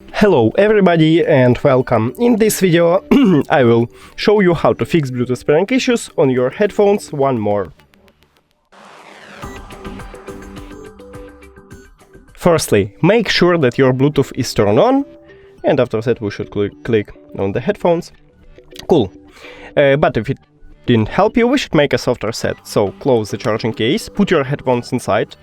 Hello everybody and welcome. In this video I will show you how to fix Bluetooth pairing issues on your headphones 1More. Firstly, make sure that your Bluetooth is turned on, and after that we should click on the headphones. Cool. But if it didn't help you, we should make a soft reset. So close the charging case, put your headphones inside,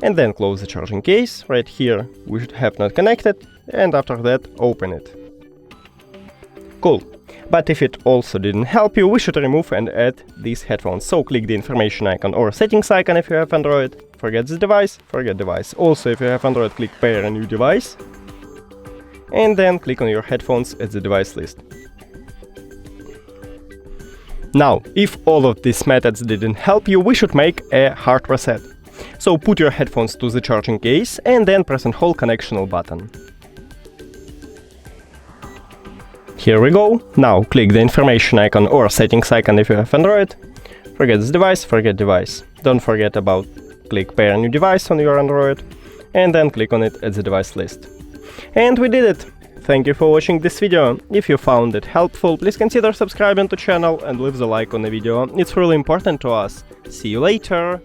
and then close the charging case. Right here we should have not connected, and after that open it. Cool. But if it also didn't help you, we should remove and add these headphones. So click the information icon or settings icon if you have Android. Forget this device, forget device. Also, if you have Android, click pair a new device. And then click on your headphones at the device list. Now, if all of these methods didn't help you, we should make a hard reset. So put your headphones to the charging case and then press and hold connectional button. Here we go. Now click the information icon or settings icon if you have Android. Forget this device, forget device. Don't forget about click pair a new device on your Android and then click on it at the device list. And we did it! Thank you for watching this video. If you found it helpful, please consider subscribing to the channel and leave the like on the video. It's really important to us. See you later!